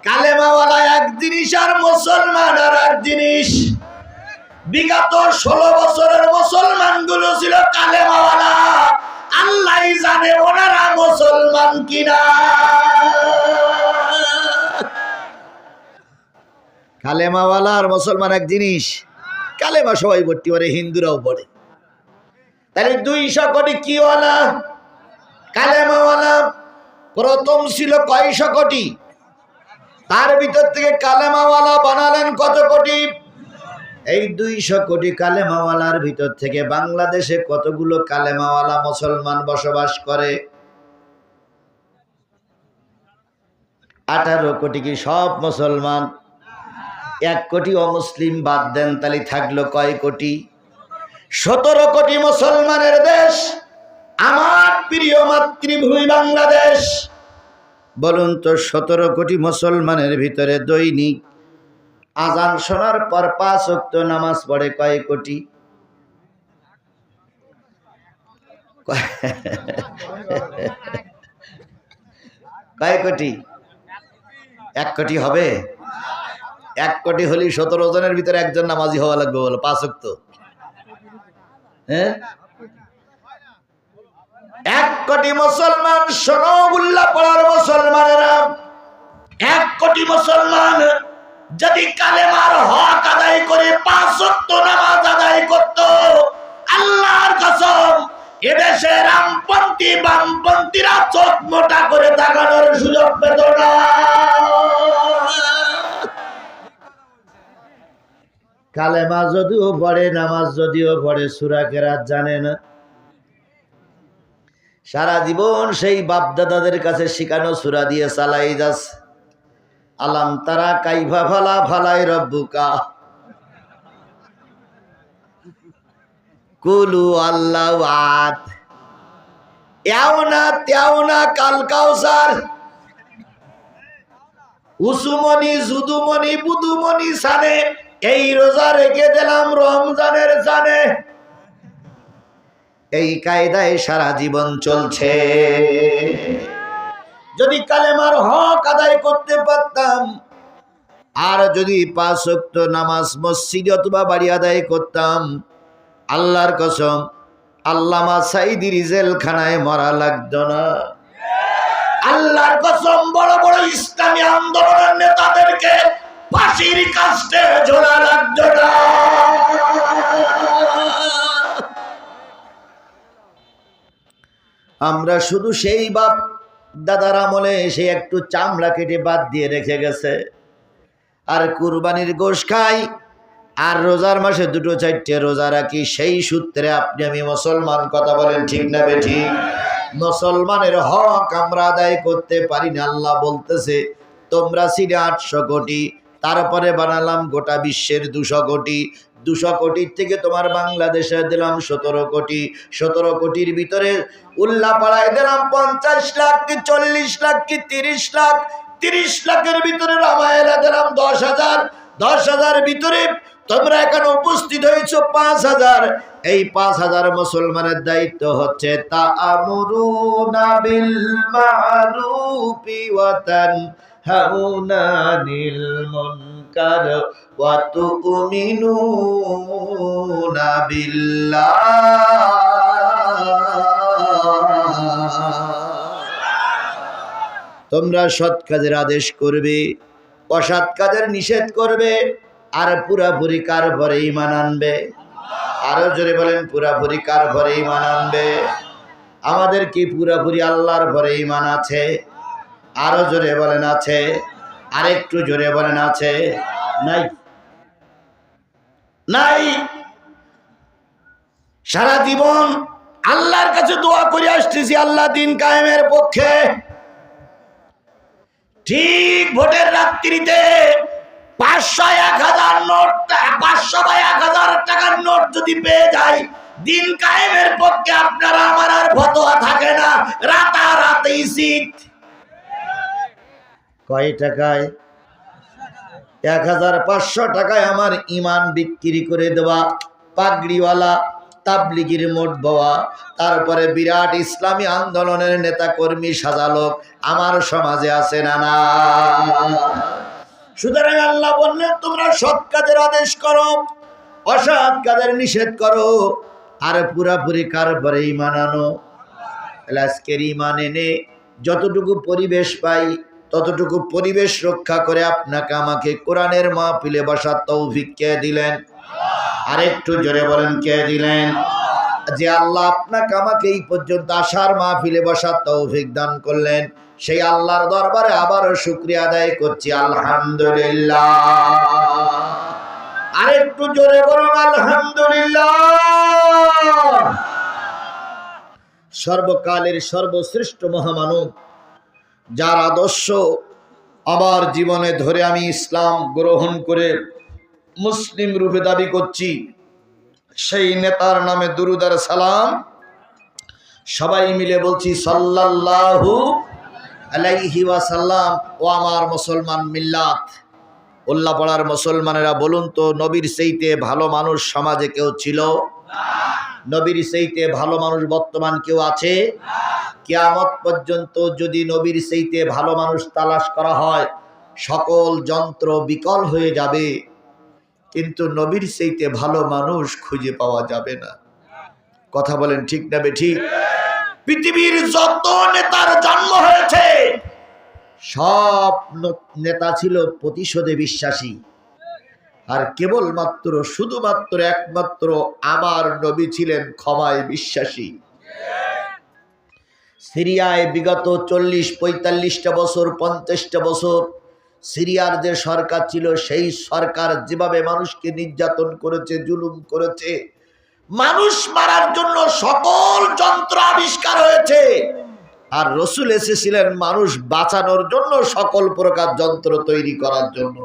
কালেমাওয়ালা এক জিনিস আর মুসলমান আর এক জিনিস। বিগত 16 বছরের মুসলমানগুলো ছিল কালেমাওয়ালা, আল্লাহই জানে ওনারা মুসলমান কিনা। কালেমাওয়ালা আর মুসলমান এক জিনিস। কালেমা সবাই পড়তে পারে, হিন্দুরাও পড়ে। তাহলে 200 কোটি কিওয়ালা? কালেমাওয়ালা। প্রথম ছিল কয়শো কোটি, তার ভিতর থেকে কালেমাওয়ালা বানালেন কত কোটি? এই 200 কোটি কালেমাওয়ালার ভিতর থেকে বাংলাদেশে কতগুলো কালেমাওয়ালা মুসলমান বসবাস করে? 18 কোটি। কি সব মুসলমান? 1 কোটি অমুসলিম বাদ দেন, তাহলে থাকলো কয় কোটি? 17 কোটি মুসলমানের দেশ আমার প্রিয় মাতৃভূমি বাংলাদেশ। বলুন তো 17 কোটি মুসলমানের ভিতরে দৈনিক আজান শোনার পর 5 ওয়াক্ত নামাজ পড়ে কয় কোটি? কয় কোটি? 1 কোটি হবে? 1 কোটি হলে 17 জনের ভিতরে একজন নামাজি হওয়া লাগবে, বলো 5 ওয়াক্ত। হ্যাঁ, 1 কোটি মুসলমান। শোনো উল্লাহ পড়ার মুসলমানেরা, 1 কোটি মুসলমান যদি কালেমার হক আদায় করে 5 ওয়াক্ত নামাজ আদায় করত, আল্লাহর কসম এদেশে রামপন্থী বামপন্থীরা চোখ মোটা করে তাকানোর সুযোগ পেত না। কালেমা যদিও পড়ে, নামাজ যদিও পড়ে, সূরা কেরাত জানে না। সারা জীবন সেই বাপদাদাদের কাছে শিখানো সূরা দিয়ে চালাই যাচ্ছে। আলাম তারা কাইফা ফালা ফালাই রব্বুকা, কুলু আল্লাহু আহাদ, এও না তেও না, কাল কাউসার, উসুমনি জুদুমনি বুদুমনি সানে, এই রোজা রেখে দিলাম রমজানের জানে। এই কায়দায় সারা জীবন চলছে। যদি কালেমার হক আদায় করতে পারতাম, আর যদি 5 ওয়াক্ত নামাজ মসজিদে অথবা বাড়ি আদায় করতাম, আল্লাহর কসম আল্লামা সাইদির জেলখানায় মরা লাগতো না। আল্লাহর কসম বড় বড় ইসলামী আন্দোলনের নেতাদেরকে ফাঁসির কাস্টে ঝোলা লাগতো না। আমরা শুধু সেই বাপ দাদার আমলে সে একটু চামড়া কেটে বাদ দিয়ে রেখে গেছে, আর কুরবানির গোশ খাই, আর রোজার মাসে 2-4টে রোজা রাখি। সেই সূত্রে আপনি আমি মুসলমান। কথা বলেন ঠিক না বেঠিক? মুসলমানের হক আমরা আদায় করতে পারি না। আল্লাহ বলতেছে তোমরা ছিলে 800 কোটি, তারপরে বানালাম গোটা বিশ্বের 200 কোটি। 200 কোটির থেকে তোমার বাংলাদেশে দিলাম 17 কোটি। 17 কোটির ভিতরে উল্লাহ পাড়ায় দিলাম 50 লাখ কি 40 লাখ কি 30 লাখ। 30 লাখের ভিতরে রামায়ণে দিলাম 10,000। 10,000 ভিতরে তোমরা এখানে উপস্থিত হয়েছো 5,000। এই 5,000 মুসলমানের দায়িত্ব হচ্ছে তা'আমুরুনা বিল মা'রুফি ওয়া তানহাউনা আনিল মুনকার ওয়া তু'মিনুনা বিল্লাহ। তোমরা সৎ কাজের আদেশ করবে, অসৎ কাজের নিষেধ করবে, আর পুরাপুরি কার ভরে ঈমান আনবে? আরো জোরে বলেন, পুরাপুরি কার ভরে ঈমান আনবে? আমাদের কি পুরাপুরি আল্লাহর ভরে ঈমান আছে? আরো জোরে বলেন আছে? আরেকটু জোরে বলেন আছে? নাই, নাই। সারা জীবন আল্লাহর কাছে দোয়া করে আসতেছি আল্লাহ দিন কায়েমের পক্ষে। ঠিক ভোটের রাত্রিতে 500 1000 নোট, 500 বা 1000 টাকার নোট যদি পেয়ে যায়, দিন কায়েমের পক্ষে আপনারা আমার আর ফতোয়া থাকে না, রাতারাতি সিট। কয় টাকায়? 1500 টাকায় আমার ইমান বিক্রি করে দেওয়া পাগড়িওয়ালা তাবলিগির মোট বাবা, তারপরে বিরাট ইসলামী আন্দোলনের নেতা কর্মী সাজালোক আমার সমাজে আছে না? না। সুতরাং আল্লাহ বললেন তোমরা সৎ কাজের আদেশ করো, অসৎ কাজের নিষেধ করো, আর পুরাপুরি কার পরে ঈমান আনো। আজকের ঈমান এনে যতটুকু পরিবেশ পাই ততটুকু পরিবেশ রক্ষা করে আপনাকে আমাকে কোরআনের মাহফিলে বসার তৌফিক কে দিলেন? আরেকটু জোরে বলেন, কে দিলেন? যে আল্লাহ আপনাকে আমাকে এই পর্যন্ত আসার মাহফিলে বসার তৌফিক দান করলেন, সেই আল্লাহর দরবারে আবারও শুকরিয়া আদায় করছি, আলহামদুলিল্লাহ। আরেকটু জোরে বলুন আলহামদুলিল্লাহ। সর্বকালের সর্বশ্রেষ্ঠ মহামানব, যার আদর্শ আমার জীবনে ধরে আমি ইসলাম গ্রহণ করে মুসলিম রূপে দাবি করছি, সেই নেতার নামে দুরূদ আর সালাম সবাই মিলে বলছি সাল্লাল্লাহু আলাইহি ওয়াসাল্লাম। ও আমার মুসলমান মিল্লাত, উল্লাপাড়ার মুসলমানেরা বলুন তো, নবীর চাইতে ভালো মানুষ সমাজে কেউ ছিল? নবীর চাইতে ভালো মানুষ বর্তমান কেউ আছে? কিয়ামত পর্যন্ত যদি নবীর চাইতে ভালো মানুষ তালাশ করা হয়, সকল যন্ত্র বিকল হয়ে যাবে, কিন্তু নবীর চাইতে ভালো মানুষ খুঁজে পাওয়া যাবে না। কথা বলেন ঠিক না বেঠিক? পৃথিবীর যত নেতার জন্ম হয়েছে সব নেতা ছিল প্রতিশোধে বিশ্বাসী, আর কেবলমাত্র শুধুমাত্র একমাত্র আমার নবী ছিলেন ক্ষমায় বিশ্বাসী। সিরিয়ায় বিগত 40-45টা বছর, 50টা বছর সিরিয়ার যে সরকার ছিল, সেই সরকার যেভাবে মানুষকে নির্যাতন করেছে, জুলুম করেছে, মানুষ মারার জন্য সকল যন্ত্র আবিষ্কার হয়েছে, আর রসুল এসেছিলেন মানুষ বাঁচানোর জন্য সকল প্রকার যন্ত্র তৈরি করার জন্য।